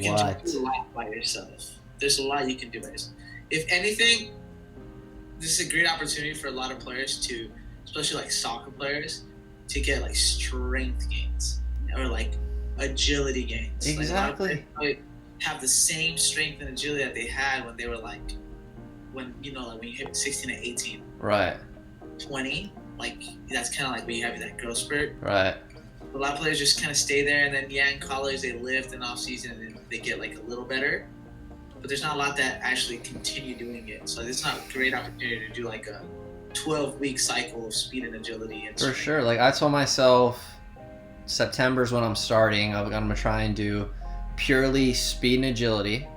You can do a lot by yourself. There's a lot you can do by yourself. If anything, this is a great opportunity for a lot of players to, especially like soccer players, to get like strength gains or like agility gains. Exactly. Like have the same strength and agility that they had when they were like, when you hit 16 and 18. Right. 20, like that's kind of like when you have that growth spurt. Right. A lot of players just kind of stay there, and then in college they lift in off season and then they get like a little better. But there's not a lot that actually continue doing it. So it's not a great opportunity to do like a 12-week cycle of speed and agility. And for sure. Like I told myself, September's when I'm starting. I'm gonna try and do purely speed and agility,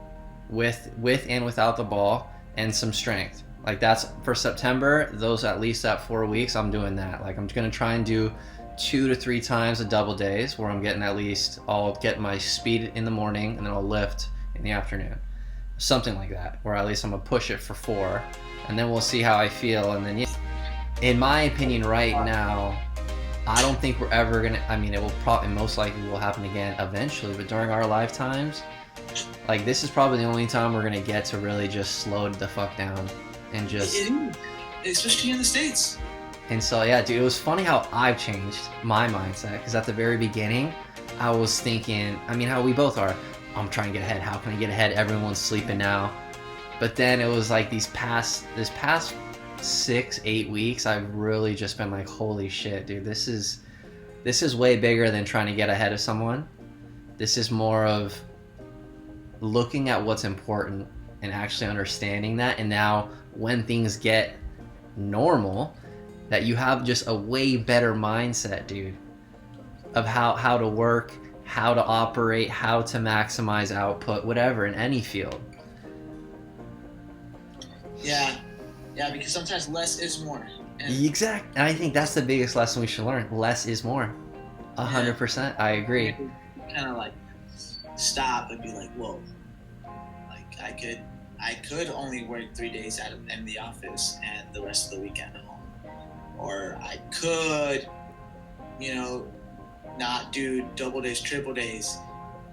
with and without the ball, and some strength. Like that's for September. Those at least that 4 weeks, I'm doing that. Like I'm gonna try and do 2 to 3 times a double days where I'm getting I'll get my speed in the morning and then I'll lift in the afternoon. Something like that, where at least I'm gonna push it for 4, and then we'll see how I feel. And then, in my opinion, right now, I don't think we're ever gonna. I mean, it will probably most likely will happen again eventually, but during our lifetimes, like this is probably the only time we're gonna get to really just slow the fuck down and just. Especially in the States. And so yeah, dude, it was funny how I've changed my mindset, because at the very beginning, I was thinking, I mean, how we both are. I'm trying to get ahead. How can I get ahead? Everyone's sleeping now. But then it was like this past 6-8 weeks, I've really just been like, holy shit, dude, this is way bigger than trying to get ahead of someone. This is more of looking at what's important and actually understanding that. And now when things get normal, that you have just a way better mindset, dude, of how to work, how to operate, how to maximize output, whatever, in any field. Yeah, because sometimes less is more. Exactly. And I think that's the biggest lesson we should learn. Less is more. 100%. I agree. Kind of like stop and be like, whoa, like I could only work 3 days in the office and the rest of the weekend at home. Or I could, not do double days, triple days,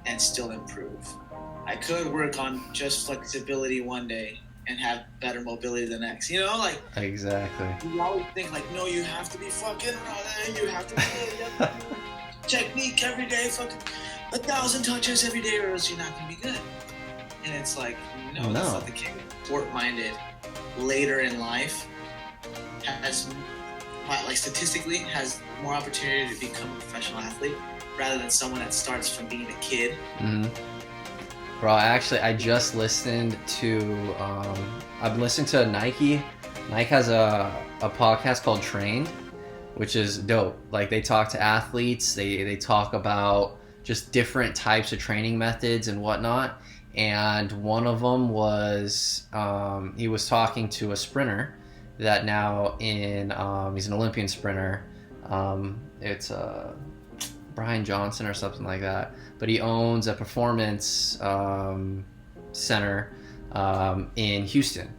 and still improve. I could work on just flexibility one day and have better mobility the next. Exactly. You always think like, no, you have to be fucking running. You have to be technique every day, fucking 1,000 touches every day, or else you're not gonna be good. And it's like, no, that's not the case. Sport-minded later in life has, like statistically, has more opportunity to become a professional athlete rather than someone that starts from being a kid. Mm-hmm. Bro, I just listened to, I've listened to Nike. Nike has a podcast called Trained, which is dope. Like they talk to athletes, they talk about just different types of training methods and whatnot. And one of them was, he was talking to a sprinter that now he's an Olympian sprinter. It's Brian Johnson or something like that. But he owns a performance center in Houston.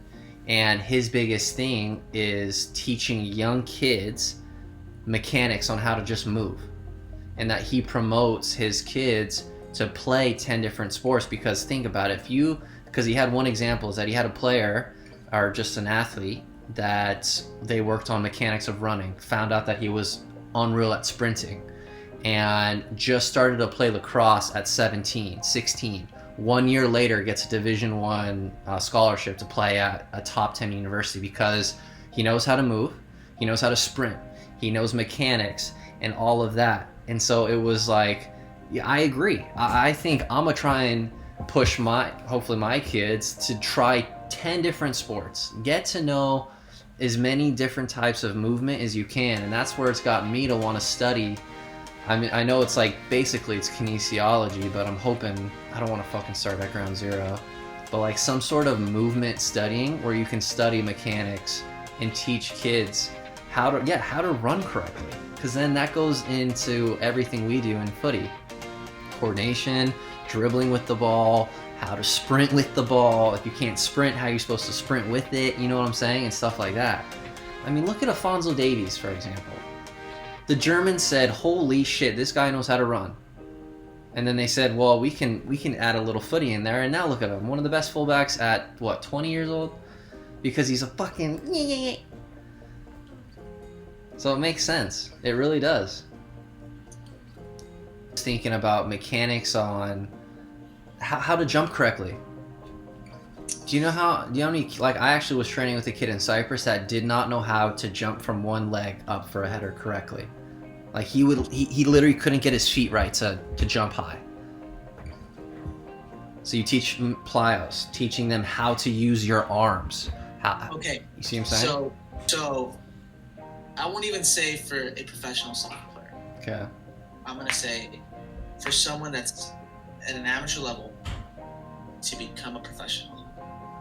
And his biggest thing is teaching young kids mechanics on how to just move. And that he promotes his kids to play 10 different sports, because think about it, because he had one example is that he had a player or just an athlete that they worked on mechanics of running, found out that he was unreal at sprinting, and just started to play lacrosse at 17, 16. 1 year later gets a Division I scholarship to play at a top 10 university because he knows how to move, he knows how to sprint, he knows mechanics and all of that. And so it was like, yeah, I agree. I think I'm gonna try and push hopefully my kids to try 10 different sports, get to know as many different types of movement as you can. And that's where it's got me to want to study. I mean, I know it's like basically it's kinesiology, but I'm hoping I don't want to fucking start at ground zero, but like some sort of movement studying where you can study mechanics and teach kids how to run correctly, because then that goes into everything we do in footy. Coordination, dribbling with the ball, how to sprint with the ball. If you can't sprint, how you're supposed to sprint with it, you know what I'm saying, and stuff like that. I mean, look at Alphonso Davies, for example. The Germans said, holy shit, this guy knows how to run. And then they said, well, we can add a little footy in there, and now look at him, one of the best fullbacks at what, 20 years old, because he's a fucking. So it makes sense. It really does. Thinking about mechanics on how to jump correctly. Do you know how many, like, I actually was training with a kid in Cyprus that did not know how to jump from one leg up for a header correctly. Like, he literally couldn't get his feet right to jump high. So you teach plyos, teaching them how to use your arms. Okay. You see what I'm saying? So I won't even say for a professional soccer player. Okay. I'm gonna say for someone that's at an amateur level to become a professional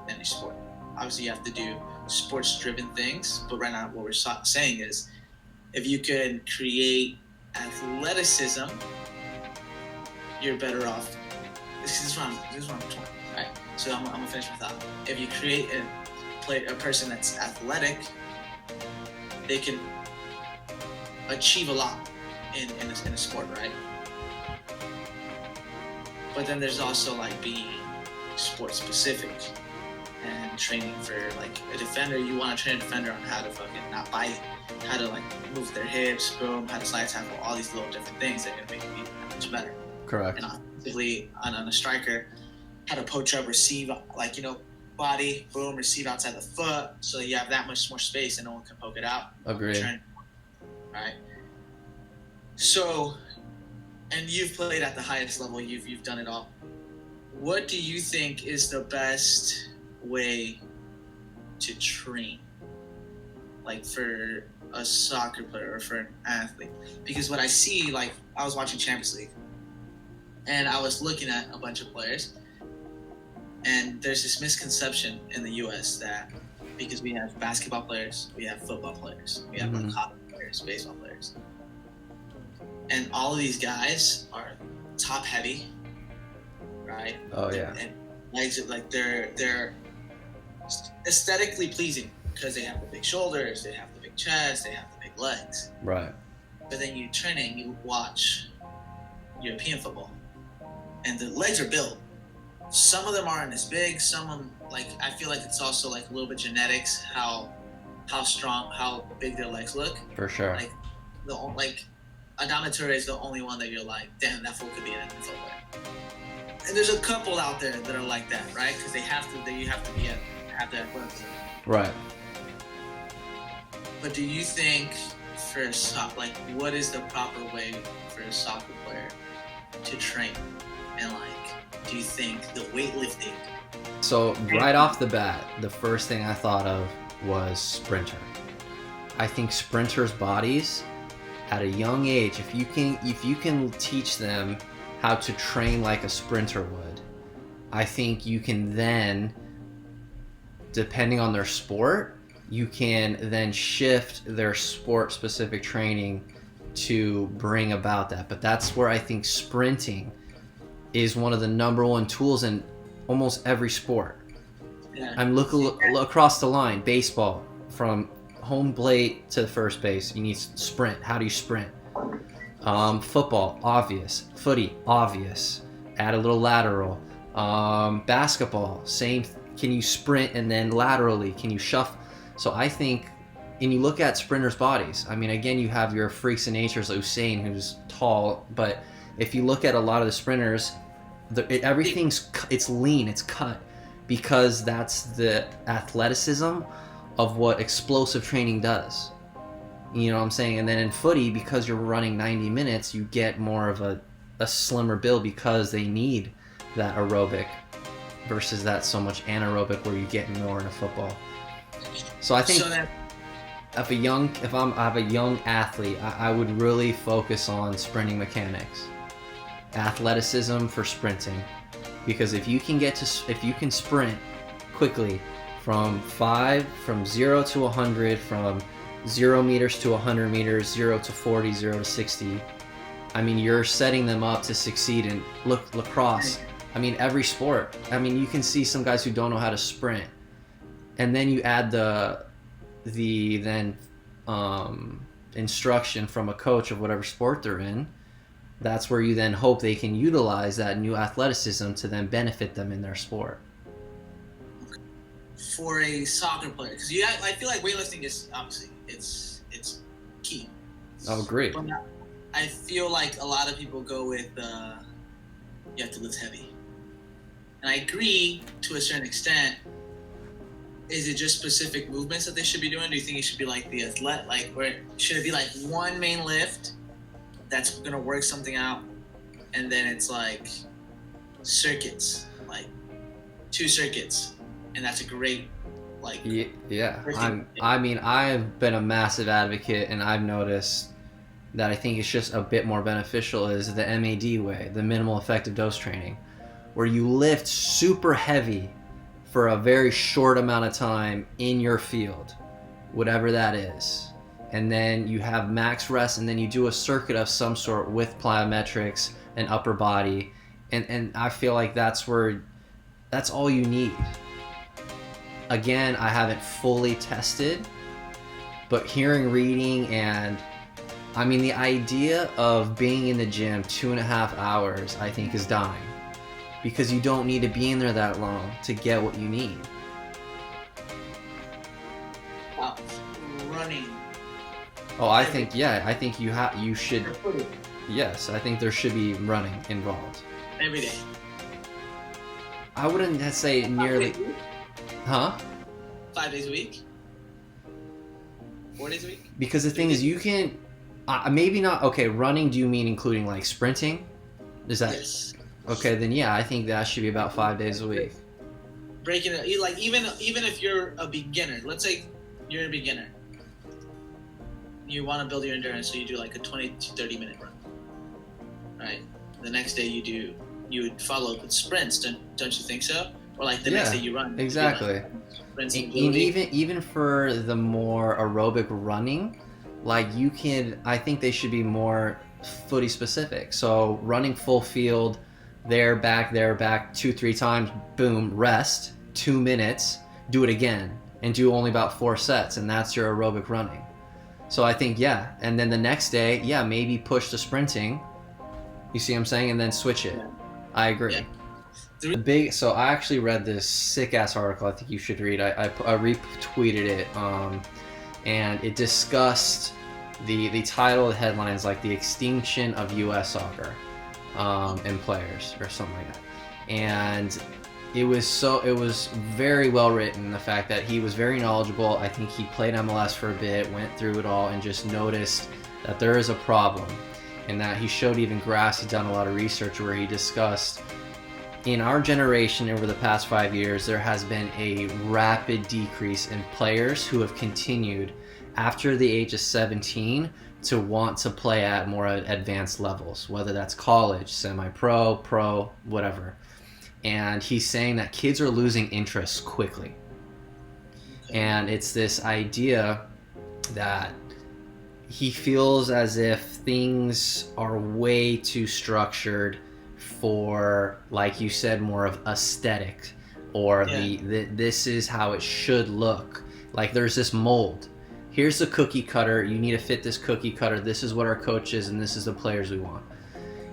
in any sport. Obviously, you have to do sports-driven things, but right now what we're saying is, if you can create athleticism, you're better off. This is what I'm trying. Right? So I'm gonna finish my thought. If you create a person that's athletic, they can achieve a lot in a sport, right? But then there's also like being sport specific and training for like a defender. You want to train a defender on how to fucking not bite, how to like move their hips, boom, how to slide tackle, all these little different things that are gonna make me much better. Correct. And offensively, on a striker, how to poach up, receive, like, body, boom, receive outside the foot, so you have that much more space and no one can poke it out. Agreed. Right. So, and you've played at the highest level. You've done it all. What do you think is the best way to train, like for a soccer player or for an athlete? Because what I see, like, I was watching Champions League, and I was looking at a bunch of players, and there's this misconception in the U.S. that because we have basketball players, we have football players, we have hockey players, baseball players, and all of these guys are top heavy, right? Oh yeah. And legs, like they're aesthetically pleasing because they have the big shoulders, they have the big chest, they have the big legs. Right. But then you train and you watch European football, and the legs are built. Some of them aren't as big. Some of them, like, I feel like it's also like a little bit genetics, how strong, how big their legs look. For sure. Like Adama Toure is the only one that you're like, damn, that fool could be an NFL player. And there's a couple out there that are like that, right? Because you have to have that athleticism. Right. But do you think for what is the proper way for a soccer player to train? And do you think the weightlifting? So right off the bat, the first thing I thought of was sprinter. I think sprinters' bodies at a young age, if you can teach them how to train like a sprinter would, I think you can then, depending on their sport, you can then shift their sport-specific training to bring about that. But that's where I think sprinting is one of the number one tools in almost every sport. Yeah. I'm looking across the line. Baseball, from home plate to the first base, you need sprint. How do you sprint? Football, obvious. Footy, obvious. Add a little lateral. Basketball, same. Can you sprint and then laterally? Can you shuffle? So I think, and you look at sprinters' bodies. I mean, again, you have your freaks of nature, like Usain, who's tall, but if you look at a lot of the sprinters, it's lean, it's cut, because that's the athleticism of what explosive training does. You know what I'm saying? And then in footy, because you're running 90 minutes, you get more of a slimmer build because they need that aerobic versus that so much anaerobic where you get more in a football. So I think I have a young athlete, I would really focus on sprinting mechanics. Athleticism for sprinting, because if you can sprint quickly from 0 to 100, from 0 meters to 100 meters, 0 to 40, 0 to 60, I mean, you're setting them up to succeed in lacrosse. I mean, every sport. I mean, you can see some guys who don't know how to sprint, and then you add the instruction from a coach of whatever sport they're in, that's where you then hope they can utilize that new athleticism to then benefit them in their sport. For a soccer player, because I feel like weightlifting is obviously it's key. Oh, great. But I feel like a lot of people go with you have to lift heavy, and I agree to a certain extent. Is it just specific movements that they should be doing? Do you think it should be like the athlete, like where should it be like one main lift that's gonna work something out, and then it's like circuits, like 2 circuits, and that's a great like. Yeah. I mean, I've been a massive advocate, and I've noticed that I think it's just a bit more beneficial is the MAD way, the minimal effective dose training, where you lift super heavy for a very short amount of time in your field, whatever that is. And then you have max rest, and then you do a circuit of some sort with plyometrics and upper body. And I feel like that's all you need. Again, I haven't fully tested, but hearing, reading, and I mean, the idea of being in the gym 2.5 hours, I think, is dying. Because you don't need to be in there that long to get what you need. Wow. Running. Oh, I think you should. Yes, I think there should be running involved. Every day. I wouldn't say nearly. 5 days a week? Huh? 5 days a week? 4 days a week? Because the thing is, you can. Maybe not. Okay, running. Do you mean including like sprinting? Is that? Yes. Okay, then yeah, I think that should be about 5 days a week. Breaking it, like even if you're a beginner, let's say you're a beginner, you want to build your endurance, so you do like a 20 to 30 minute run, right? The next day you would follow up with sprints, don't you think so? Or like the next day you run. Exactly. Even for the more aerobic running, like I think they should be more footy specific. So running full field, there, back, 2-3 times, boom, rest, 2 minutes, do it again, and do only about 4 sets, and that's your aerobic running. So I think, yeah, and then the next day, yeah, maybe push the sprinting, you see what I'm saying, and then switch it. Yeah. I agree. Yeah. So I actually read this sick-ass article I think you should read. I retweeted it, and it discussed the title of the headlines like the extinction of U.S. soccer. And players or something like that, and it was very well written. The fact that he was very knowledgeable. I think he played MLS for a bit, went through it all, and just noticed that there is a problem, and that he showed even graphs. He'd done a lot of research where he discussed in our generation over the past 5 years there has been a rapid decrease in players who have continued after the age of 17 to want to play at more advanced levels, whether that's college, semi-pro, pro, whatever. And he's saying that kids are losing interest quickly. And it's this idea that he feels as if things are way too structured for, like you said, more of aesthetic, or this is how it should look. Like there's this mold. Here's the cookie cutter. You need to fit this cookie cutter. This is what our coach is, and this is the players we want.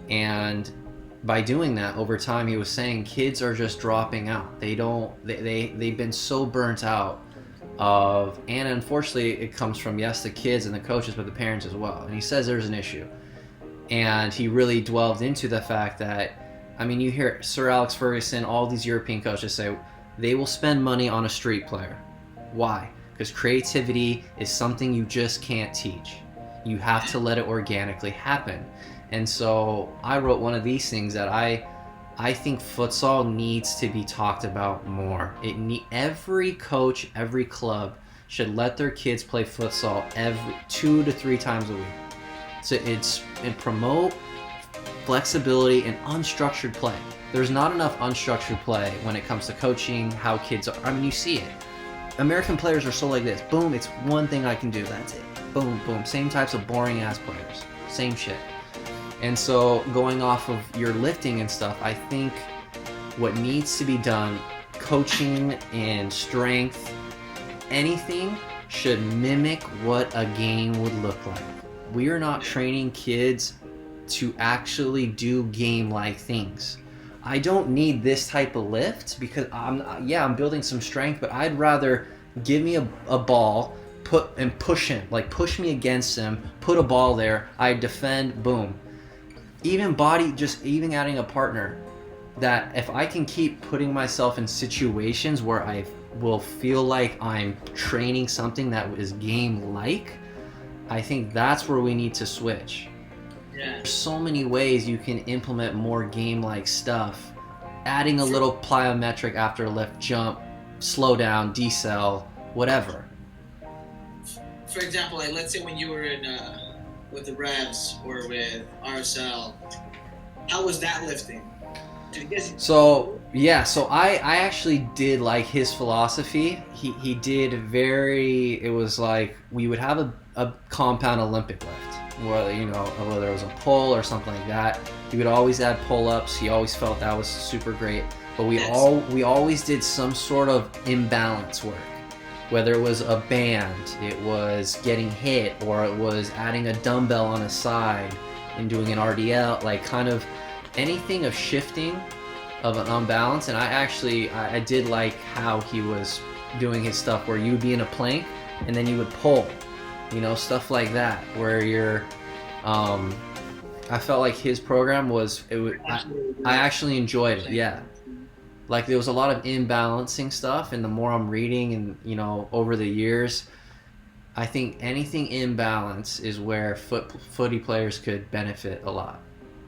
And by doing that, over time, he was saying kids are just dropping out. They've been so burnt out of, and unfortunately, it comes from, yes, the kids and the coaches, but the parents as well. And he says there's an issue. And he really dwelled into the fact that, I mean, you hear Sir Alex Ferguson, all these European coaches say they will spend money on a street player. Why? Because creativity is something you just can't teach. You have to let it organically happen. And so I wrote one of these things that I think futsal needs to be talked about more. Every coach, every club should let their kids play futsal 2 to 3 times a week. So and promote flexibility and unstructured play. There's not enough unstructured play when it comes to coaching, how kids are. I mean, you see it. American players are so like this. Boom, it's one thing I can do. That's it. Boom, boom. Same types of boring ass players. Same shit. And so going off of your lifting and stuff, I think what needs to be done, coaching and strength, anything should mimic what a game would look like. We are not training kids to actually do game-like things. I don't need this type of lift because I'm building some strength, but I'd rather give me a ball, push him, like push me against him, put a ball there, I defend, boom. Even adding a partner, that if I can keep putting myself in situations where I will feel like I'm training something that is game-like, I think that's where we need to switch. Yeah. There's so many ways you can implement more game-like stuff. Adding a little plyometric after a lift, jump, slow down, decel, whatever. For example, like let's say when you were in with the Revs or with RSL, how was that lifting? So I actually did like his philosophy. He did it was like we would have a compound Olympic lift, whether it was a pull or something like that. He would always add pull-ups. He always felt that was super great. But we always did some sort of imbalance work. Whether it was a band, it was getting hit, or it was adding a dumbbell on a side and doing an RDL, like kind of anything of shifting of an unbalance. And I did like how he was doing his stuff where you would be in a plank and then you would pull, stuff like that, where you're I felt like his program I actually enjoyed it. Yeah, like there was a lot of imbalancing stuff, and the more I'm reading and over the years, I think anything in balance is where footy players could benefit a lot.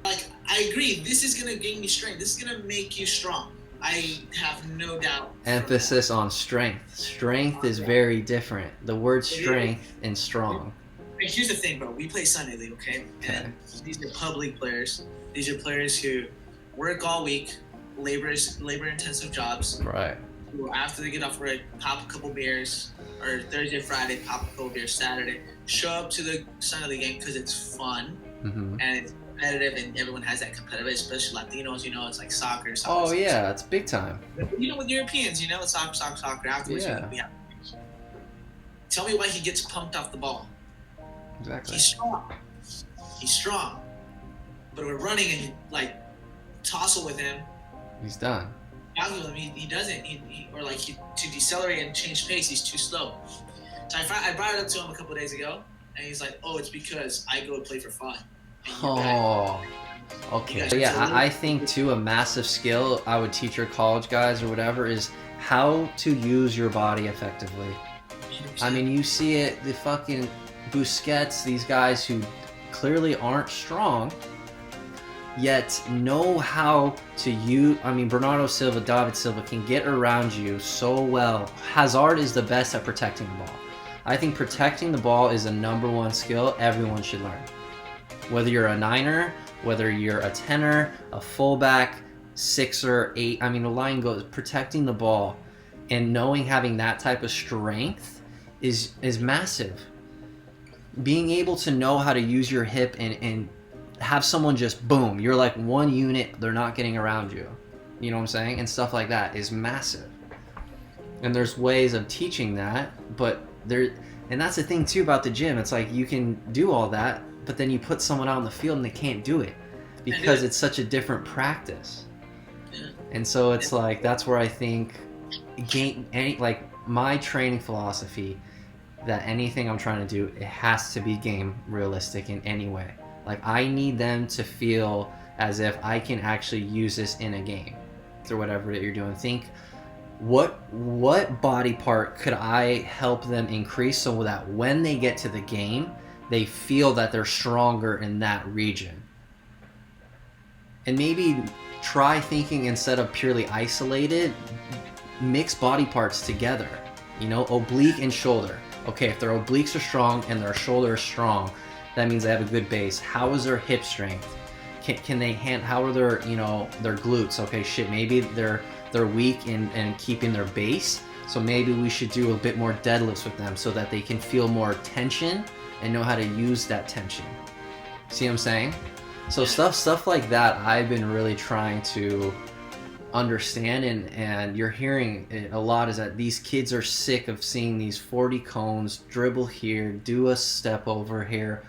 Like, I agree. This is going to gain you strength. This is going to make you strong. I have no doubt. Emphasis on strength. Strength is very different. The word strength and strong. Here's the thing, bro. We play Sundly League, okay? And these are public players. These are players who work all week, labor-intensive jobs. Right. Who after they get off work, pop a couple beers, or Thursday, Friday, pop a couple beers, Saturday, show up to the Sundly League game because it's fun, and it's competitive, and everyone has that competitive, especially Latinos, it's like soccer. Oh, yeah, it's big time. With Europeans, it's soccer. Afterwards, we have. Tell me why he gets pumped off the ball. Exactly. He's strong. But we're running and you tussle with him. He's done. He doesn't. To decelerate and change pace, he's too slow. So I brought it up to him a couple of days ago, and he's like, "Oh, it's because I go play for fun." Oh, okay. So yeah, I think too a massive skill I would teach your college guys or whatever is how to use your body effectively. 100%. I mean, you see it, the fucking Busquets, these guys who clearly aren't strong, yet know how to use. I mean, Bernardo Silva, David Silva can get around you so well. Hazard is the best at protecting the ball. I think protecting the ball is the #1 skill everyone should learn. Whether you're a niner, whether you're a tenor, a fullback, 6er, 8, I mean, the line goes, protecting the ball and having that type of strength is massive. Being able to know how to use your hip and have someone just boom, you're like one unit, they're not getting around you. You know what I'm saying? And stuff like that is massive. And there's ways of teaching that, and that's the thing too about the gym. It's like you can do all that, but then you put someone out in the field and they can't do it because it's such a different practice. And so it's like, that's where I think my training philosophy, that anything I'm trying to do, it has to be game realistic in any way. Like, I need them to feel as if I can actually use this in a game or whatever that you're doing. Think, what body part could I help them increase so that when they get to the game, they feel that they're stronger in that region? And maybe try thinking, instead of purely isolated, mix body parts together. Oblique and shoulder. Okay, if their obliques are strong and their shoulder is strong, that means they have a good base. How is their hip strength? Can they how are their their glutes? Okay, shit, maybe they're weak in keeping their base, so maybe we should do a bit more deadlifts with them so that they can feel more tension and know how to use that tension. See what I'm saying? So stuff like that I've been really trying to understand, and you're hearing it a lot, is that these kids are sick of seeing these 40 cones, dribble here, do a step over here,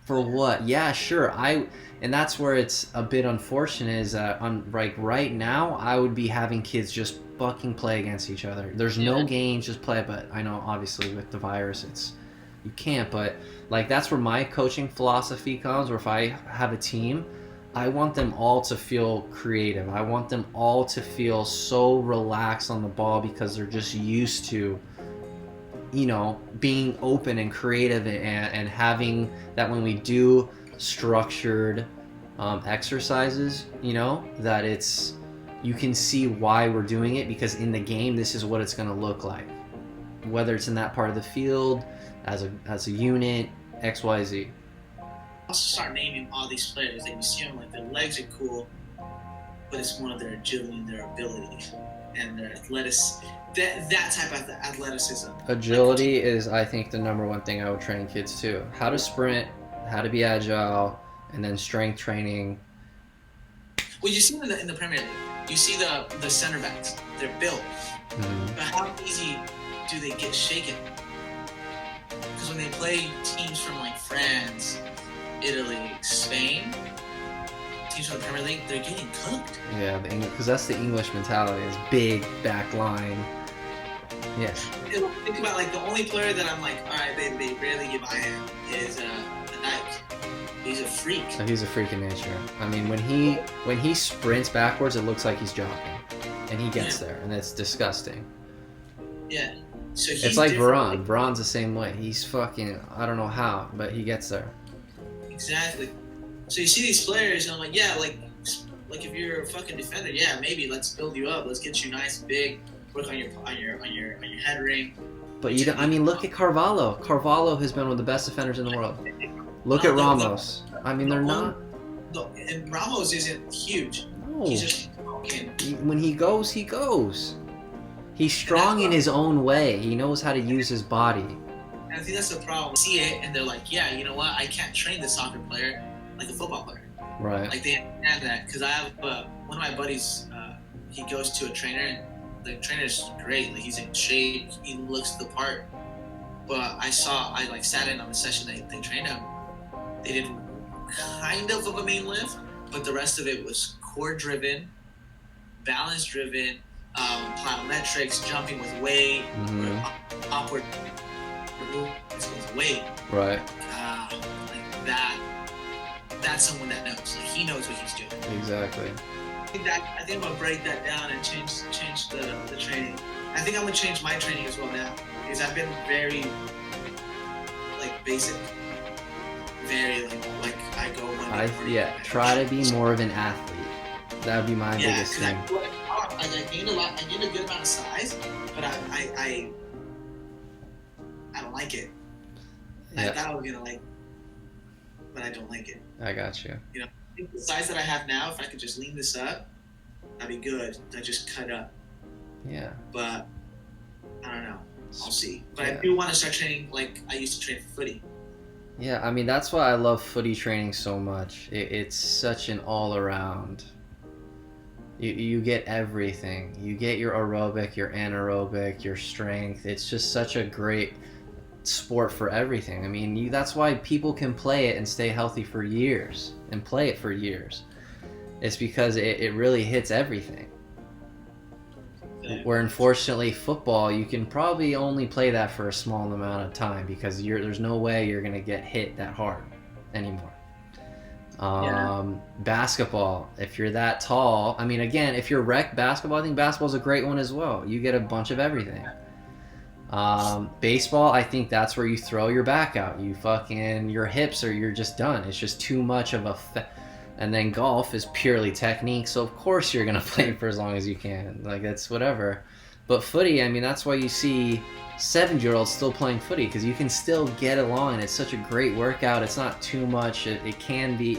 For what? Yeah, sure. And that's where it's a bit unfortunate is that like right now I would be having kids just fucking play against each other. There's no games, just play. But I know obviously with the virus, you can't. But like that's where my coaching philosophy comes. Where if I have a team, I want them all to feel creative. I want them all to feel so relaxed on the ball because they're just used to, being open and creative and having that when we do structured exercises, that you can see why we're doing it because in the game, this is what it's going to look like. Whether it's in that part of the field, as a unit, XYZ. Also start naming all these players that you see them like their legs are cool, but it's more of their agility and their ability and their that type of athleticism. Agility is, I think, the number one thing I would train kids to. How to sprint, how to be agile, and then strength training. Well, you see in the Premier League, you see the center backs. They're built. Mm-hmm. But how easy do they get shaken? Because when they play teams from like France, Italy, Spain, teams from the Premier League, they're getting cooked. Yeah, because that's the English mentality, is big back line. Yeah. Think about like the only player that I'm like, all right, they rarely get by him is Nike. He's a freak. So he's a freak in nature. I mean, when he sprints backwards, it looks like he's jogging, and he gets there, and it's disgusting. Yeah. So it's like Varane. Varane's the same way. He's fucking, I don't know how, but he gets there. Exactly. So you see these players, and I'm like, yeah, like if you're a fucking defender, yeah, maybe let's build you up. Let's get you nice, big. Work on your head ring. But look at Carvalho. Carvalho has been one of the best defenders in the world. Look at Ramos. They're not. And Ramos isn't huge. No. He's just fucking. When he goes, he goes. He's strong in his own way. He knows how to use his body. And I think that's the problem. See it, and they're like, yeah, you know what? I can't train this soccer player like a football player. Right. Like they understand that because I have one of my buddies. He goes to a trainer, and the trainer's great. Like he's in shape. He looks the part. But I sat in on the session they trained him. They did kind of a main lift, but the rest of it was core driven, balance driven, plyometrics, jumping with weight, upward movements with weight. Right. Like that. That's someone that knows. Like he knows what he's doing. Exactly. I think I'm gonna break that down and change the training. I think I'm gonna change my training as well now because I've been very like basic, very like I go when try to be more of an athlete. That would be my biggest thing. I gained a good amount of size, but I don't like it. I thought I was gonna like, but I don't like it. I got you. I think the size that I have now, if I could just lean this up, that'd be good. I just cut up. Yeah. But I don't know. I'll see. But I do want to start training like I used to train for footy. Yeah, that's why I love footy training so much. It's such an all-around. You get everything. You get your aerobic, your anaerobic, your strength. It's just such a great sport for everything. That's why people can play it and stay healthy for years and play it for years. It's because it really hits everything. Where unfortunately football, you can probably only play that for a small amount of time because there's no way you're gonna get hit that hard anymore. Basketball, if you're that tall, again, if you're rec basketball, I think basketball's a great one as well. You get a bunch of everything. Baseball, I think that's where you throw your back out. Your hips you're just done. It's just too much of and then golf is purely technique, so of course you're gonna play for as long as you can. Like that's whatever. But footy, that's why you see 7-year-olds still playing footy because you can still get along and it's such a great workout. It's not too much. It can be,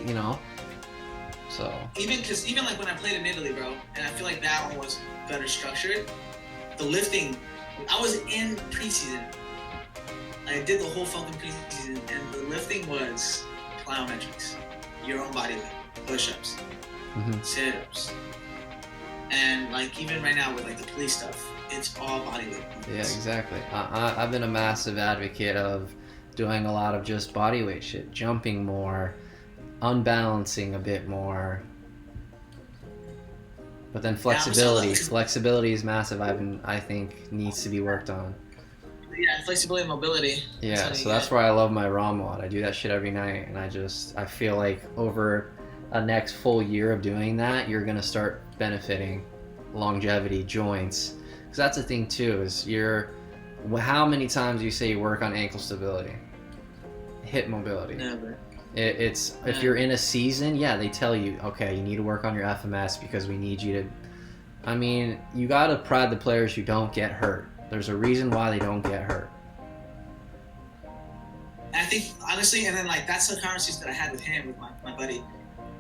So even like when I played in Italy, bro, and I feel like that one was better structured. The lifting, I was in preseason. I did the whole fucking preseason, and the lifting was plyometrics, your own body weight, push-ups, sit-ups, and like even right now with like the police stuff, it's all body weight. Yeah, exactly. I've been a massive advocate of doing a lot of just body weight shit, jumping more, unbalancing a bit more. But then flexibility is massive. I think needs to be worked on. Yeah, flexibility and mobility. Yeah, so that's why I love my ROM WOD. I do that shit every night, and I feel like over a next full year of doing that, you're gonna start benefiting longevity, joints. Because that's the thing too, is how many times do you say you work on ankle stability, hip mobility? Never. If you're in a season, yeah, they tell you, okay, you need to work on your FMS because we need you to. I mean, you gotta pride the players who don't get hurt. There's a reason why they don't get hurt. And I think, honestly, and then like that's the conversation that I had with him, with my buddy,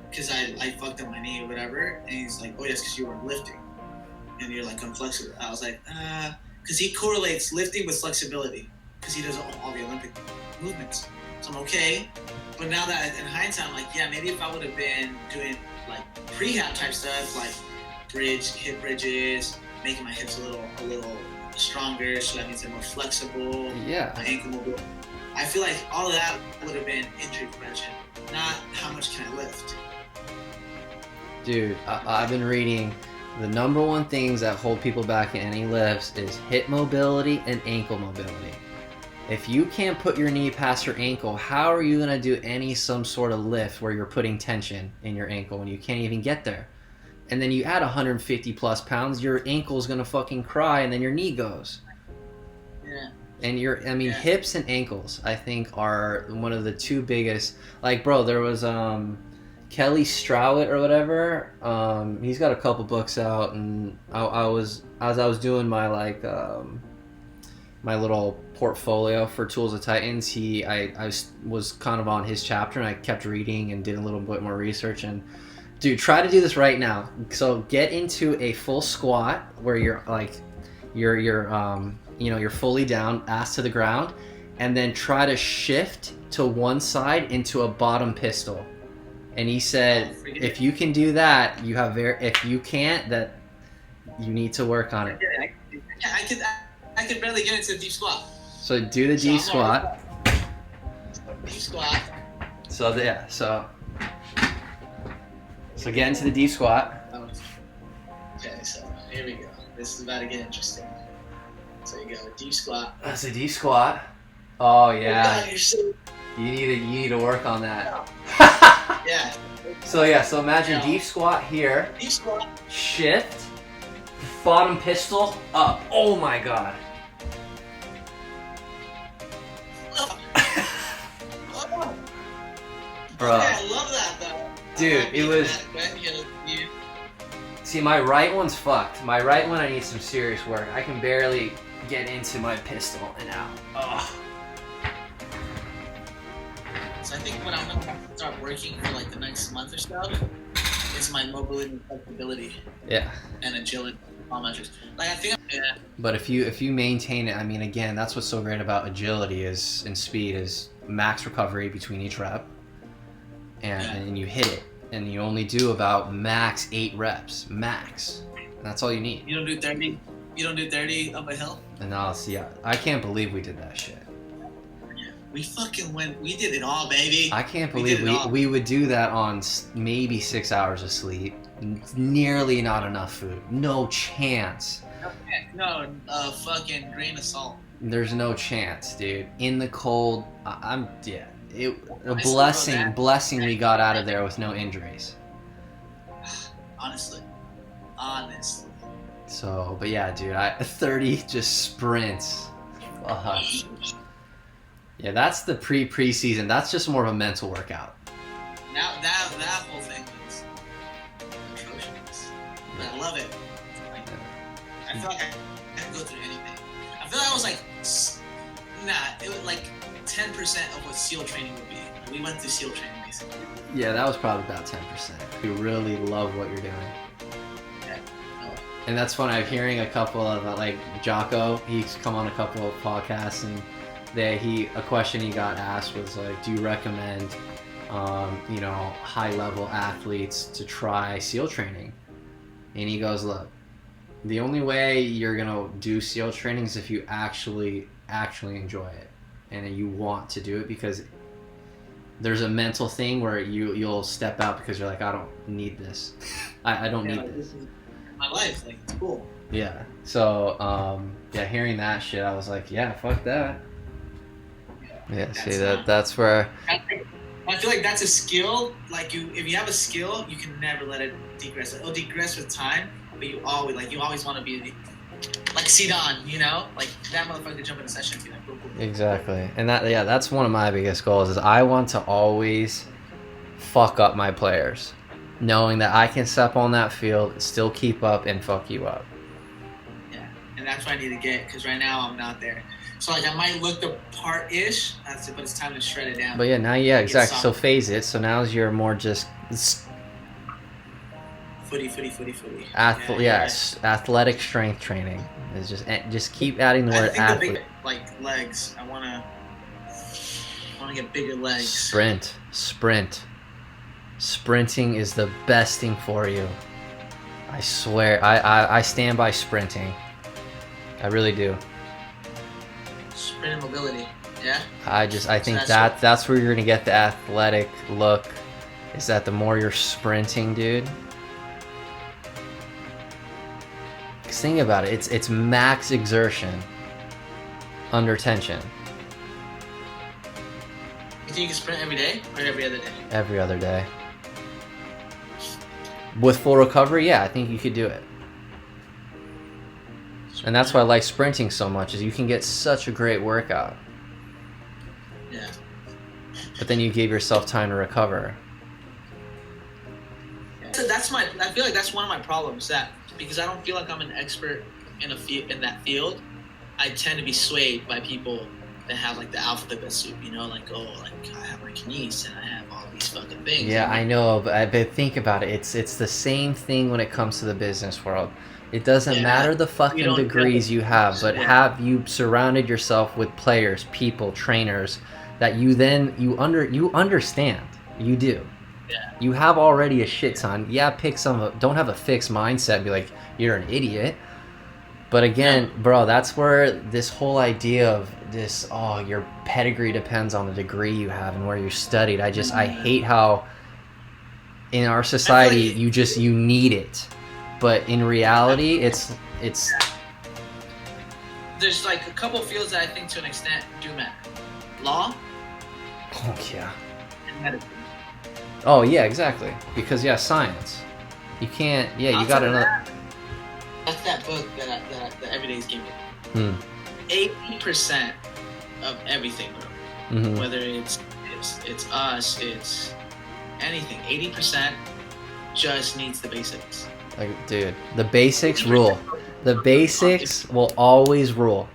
because I fucked up my knee or whatever, and he's like, oh yes, because you weren't lifting, and you're like unflexible. I was like, because he correlates lifting with flexibility, because he does all the Olympic movements. So I'm okay, but now that in hindsight, I'm like, yeah, maybe if I would have been doing like prehab type stuff, like hip bridges, making my hips a little stronger, so that means they're more flexible. Yeah. My ankle mobile. I feel like all of that would have been injury prevention, not how much can I lift. Dude, I've been reading the number one things that hold people back in any lifts is hip mobility and ankle mobility. If you can't put your knee past your ankle, how are you gonna do some sort of lift where you're putting tension in your ankle when you can't even get there? And then you add 150 plus pounds, your ankle's gonna fucking cry, and then your knee goes. Yeah. And hips and ankles, I think, are one of the two biggest. Like, bro, there was Kelly Strouett or whatever. He's got a couple books out, and I was doing my my little portfolio for Tools of Titans. I was kind of on his chapter, and I kept reading and did a little bit more research. And dude, try to do this right now. So get into a full squat where you're fully down, ass to the ground, and then try to shift to one side into a bottom pistol. And he said, if you can do that, you have if you can't, that you need to work on it. I could barely get into the deep squat. So do the deep squat. Deep squat. So get into the deep squat. Okay, so here we go. This is about to get interesting. So you go deep squat. That's a deep squat. Oh yeah. God, you're so... You need to work on that. Yeah. So imagine deep squat here. Deep squat. Shift. Bottom pistol up. Oh my god. Bro. Yeah, I love that though. Dude, it was. See, my right one's fucked. My right one, I need some serious work. I can barely get into my pistol and out. Ugh. So I think what I'm gonna have to start working for like the next month or so is my mobility and flexibility. Yeah. And agility, all measures. Like I think. Yeah. But if you maintain it, I mean, again, that's what's so great about agility and speed is max recovery between each rep, and you hit it, and you only do about max 8 reps, max. And that's all you need. You don't do 30. You don't do 30 up a hill. And now, see, I can't believe we did that shit. We fucking went. We did it all, baby. I can't believe we would do that on maybe 6 hours of sleep, nearly not enough food, no chance. No, fucking grain of salt. There's no chance, dude. In the cold, blessing we got out of there with no injuries. Honestly. So, but yeah, dude, 30 just sprints. Fuck. Yeah, that's the preseason. That's just more of a mental workout. Now that whole thing was atrocious. I love it. Like, I feel like I can go through anything. I feel like I was like, it was like 10% of what SEAL training would be. We went through SEAL training basically. Yeah, that was probably about 10%. We really love what you're doing. Yeah. And that's fun. I'm hearing a couple of like Jocko. He's come on a couple of podcasts, and a question he got asked was like, do you recommend high level athletes to try SEAL training? And he goes, look, the only way you're gonna do SEAL training is if you actually enjoy it, and you want to do it, because there's a mental thing where you'll step out because you're like, I don't need this. I don't need like, this. this is my life. Like, it's cool. Yeah. So hearing that shit, I was like, yeah, fuck that. Yeah. See that's where. I feel like that's a skill. Like if you have a skill, you can never let it degress. It'll degress with time, but you always want to be like Zidane, you know, like that motherfucker jump in a session and be like, cool. Exactly, and that's one of my biggest goals is I want to always fuck up my players, knowing that I can step on that field, still keep up, and fuck you up. Yeah, and that's what I need to get, because right now I'm not there. So like I might look the part-ish, that's it, but it's time to shred it down. But yeah, now exactly. So phase it. So now you're more just footy. Athletic strength training is just keep adding the word athlete. Like legs. I wanna get bigger legs. Sprint. Sprinting is the best thing for you. I swear. I stand by sprinting. I really do. Sprint and mobility. Yeah. I think that's where you're gonna get the athletic look. Is that the more you're sprinting, dude? Because think about it, it's max exertion under tension. You think you can sprint every day or every other day? Every other day. With full recovery, yeah, I think you could do it. And that's why I like sprinting so much, is you can get such a great workout. Yeah. But then you gave yourself time to recover. So I feel like that's one of my problems, that because I don't feel like I'm an expert in that field, I tend to be swayed by people that have like the alphabet soup, you know, like, oh, like I have my kines and I have all these fucking things. Yeah, I know, but think about it. It's the same thing when it comes to the business world. It doesn't matter the fucking degrees you have, but have you surrounded yourself with players, people, trainers that you understand. You do. Yeah. You have already a shit ton. Yeah, don't have a fixed mindset and be like, you're an idiot. But again, bro, that's where this whole idea of this, your pedigree depends on the degree you have and where you studied. I hate how in our society you need it. But in reality, it's there's like a couple fields that I think to an extent do matter. Law. Oh yeah. And medicine. Oh yeah, exactly. Because science. You can't. Yeah, you got another. That's that book that Everyday's giving me. 80% of everything, bro. Mm-hmm. Whether it's us, it's anything. 80% just needs the basics. Like, dude, the basics rule. The basics will always rule.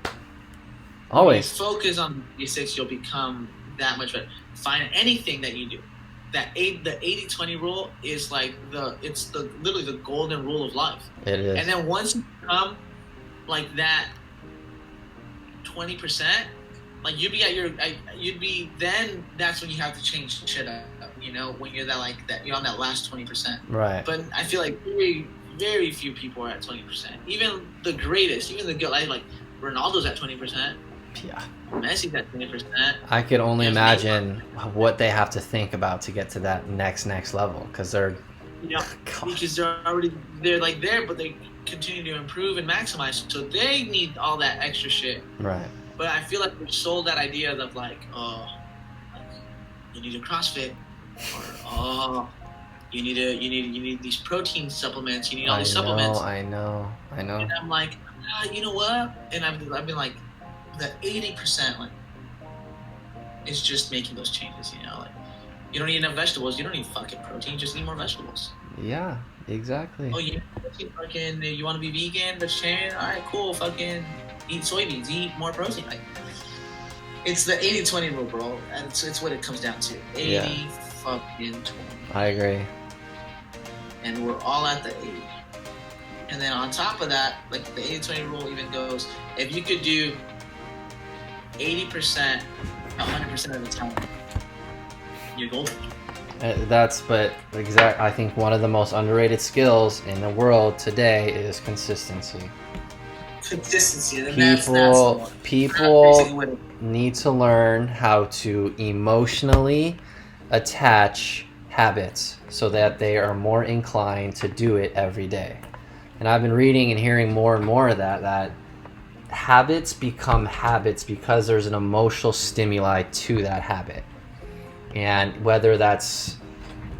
Always. If you focus on the basics, you'll become that much better. Find anything that you do. The 80-20 rule is like literally the golden rule of life. It is. And then once you become like that 20%, like then that's when you have to change shit up, you know, when you're you're on that last 20%. Right. But I feel like very, very few people are at 20%. Even the greatest, even the good, like Ronaldo's at 20%. Yeah. Messi's at 20%. I could only imagine what they have to think about to get to that next level, because they're because they're like there, but they continue to improve and maximize, so they need all that extra shit. Right. But I feel like we're sold that idea of like, you need a CrossFit, or you need these protein supplements, you need all these supplements. I know. And I'm like, you know what? And I've been like, the 80%, like, is just making those changes, you know, like, you don't need enough vegetables, you don't need fucking protein, you just need more vegetables. Yeah, exactly. Oh, you want to be vegan, vegetarian? All right, cool, fucking eat soybeans, eat more protein. Like, it's the 80-20 rule, bro, and it's what it comes down to. 80 fucking 20. I agree. And we're all at the 80. And then on top of that, like, the 80-20 rule even goes, if you could do 80% 100% of the time, you're golden. I think one of the most underrated skills in the world today is consistency. consistency, and that's people need to learn how to emotionally attach habits so that they are more inclined to do it every day. And I've been reading and hearing more and more of that habits become habits because there's an emotional stimuli to that habit. And whether that's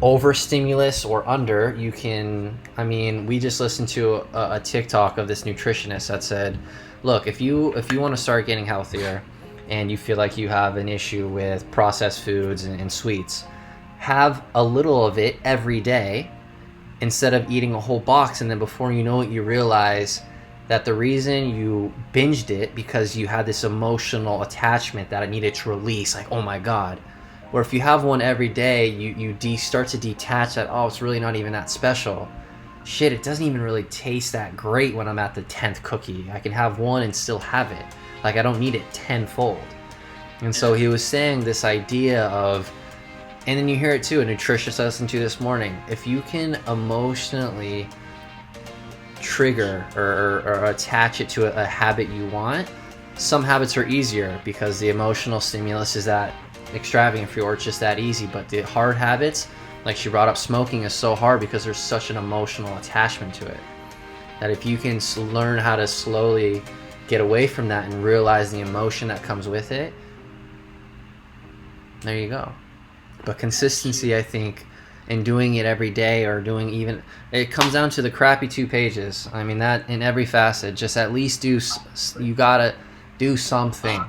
over stimulus or under, you can, I mean, we just listened to a TikTok of this nutritionist that said, look, if you want to start getting healthier and you feel like you have an issue with processed foods and sweets, have a little of it every day instead of eating a whole box, and then before you know it, you realize that the reason you binged it because you had this emotional attachment that it needed to release, like, oh my God. Or if you have one every day, you start to detach that, oh, it's really not even that special. Shit, it doesn't even really taste that great when I'm at the 10th cookie. I can have one and still have it. Like, I don't need it tenfold. And so he was saying this idea of, and then you hear it too, a nutritionist I listened to this morning, if you can emotionally trigger or attach it to a habit you want, some habits are easier because the emotional stimulus is that extravagant for you, or it's just that easy. But the hard habits, like she brought up, smoking is so hard because there's such an emotional attachment to it, that if you can learn how to slowly get away from that and realize the emotion that comes with it, there you go. But consistency, I think, in doing it every day, or doing even, it comes down to the crappy 2 pages. I mean, that in every facet, just at least you gotta do something.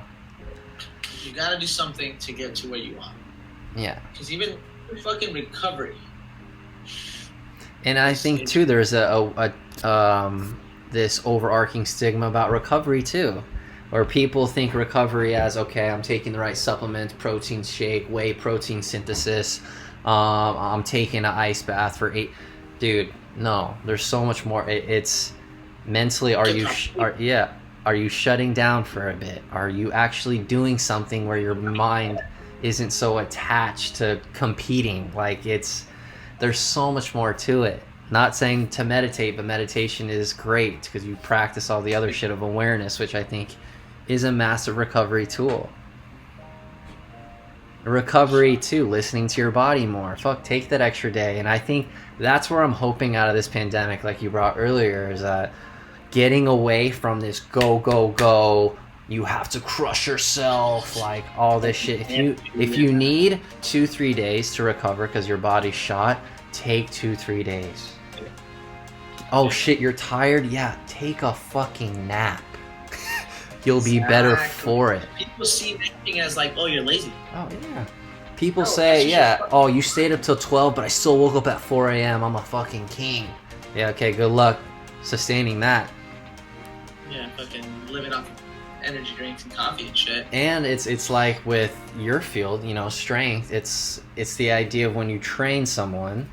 You gotta do something to get to where you want. Yeah. Because even fucking recovery. And I think too, there's this overarching stigma about recovery too, where people think recovery as, okay, I'm taking the right supplement, protein shake, whey protein synthesis, I'm taking an ice bath for 8. Dude, no, there's so much more. It's mentally, are you shutting down for a bit? Are you actually doing something where your mind isn't so attached to competing? Like, there's so much more to it. Not saying to meditate, but meditation is great because you practice all the other shit of awareness, which I think is a massive recovery tool. Recovery too, listening to your body more. Fuck, take that extra day. And I think that's where I'm hoping out of this pandemic, like you brought earlier, is that getting away from this go, you have to crush yourself, like all this shit. If you need 2-3 days to recover because your body's shot, take 2-3 days. Oh shit, you're tired? Yeah, take a fucking nap. You'll be better for it. People see napping as like, oh, you're lazy. Oh yeah. People say, yeah, oh, you stayed up till 12, but I still woke up at 4 a.m. I'm a fucking king. Yeah, okay, good luck sustaining that. Yeah, fucking living off energy drinks and coffee and shit. And it's like with your field, strength, it's the idea of when you train someone,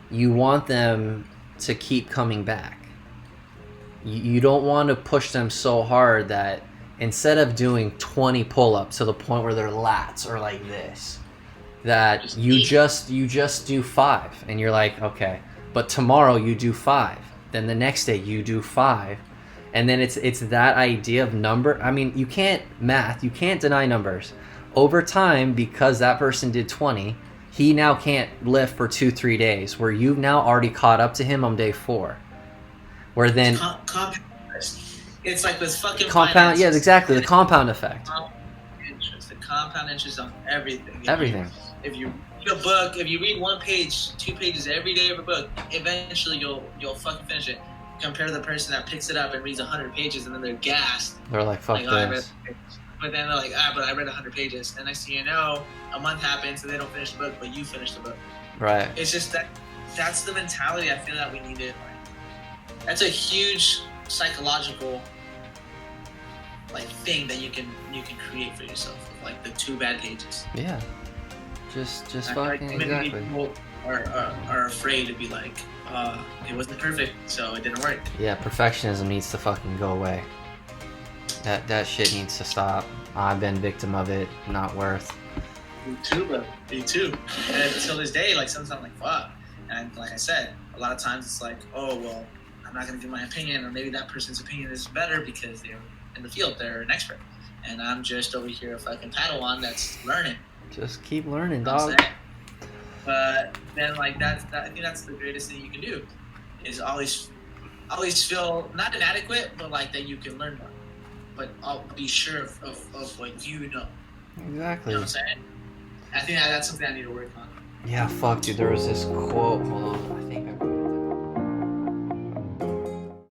you want them to keep coming back. You don't want to push them so hard that instead of doing 20 pull-ups to the point where their lats are like this, that you just do 5, and you're like, okay, but tomorrow you do 5, then the next day you do 5. And then it's that idea of number. I mean, you can't deny numbers. Over time, because that person did 20, he now can't lift for 2-3 days, where you've now already caught up to him on day 4. Where then it's like this fucking compound. finances. Yeah, exactly, the compound effect. The compound interest on everything. If you read a book, if you read 1 page, 2 pages every day of a book, eventually you'll fucking finish it. Compare to the person that picks it up and reads 100 pages and then they're gassed. They're like, fuck this. But then they're like, but I read 100 pages. And next thing you know, a month happens and they don't finish the book, but you finish the book. Right. It's just that's the mentality I feel that we need to, that's a huge psychological thing that you can create for yourself with like the 2 bad pages. Yeah. Just fucking many exactly. People are afraid to be like, it wasn't perfect, so it didn't work. Yeah, perfectionism needs to fucking go away. That shit needs to stop. I've been victim of it. Not worth. Me too, bro. Me too. And until this day, sometimes I'm like, fuck. And like I said, a lot of times it's like, oh well, I'm not going to give my opinion, or maybe that person's opinion is better because they're in the field, they're an expert, and I'm just over here a fucking Padawan that's learning. Just keep learning, You know what dog. I'm saying? But then, like, I think that's the greatest thing you can do, is always feel not inadequate, but like that you can learn more. But I'll be sure of what you know. Exactly. You know what I'm saying? I think that's something I need to work on. Yeah, fuck, dude. There was this quote. Hold on.